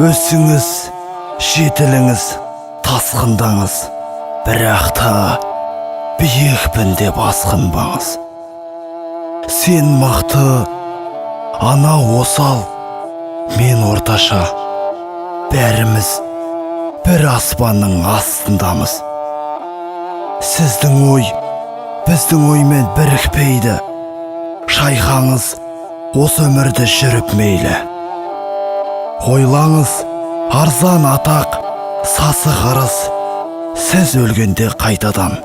Өсіңіз, жетіліңіз, тасқындаңыз, бірақ та биікпін деп асқынбаңыз. Сен мақты, ана осал, мен орташа, бәріміз бір аспанның астындамыз. Сіздің ой біздің оймен бірікпейді, шайқаңыз осы өмірді жүріп мейлі. Ойлаңыз, арзан атақ, сасық арыз, сіз өлгенде қайтадан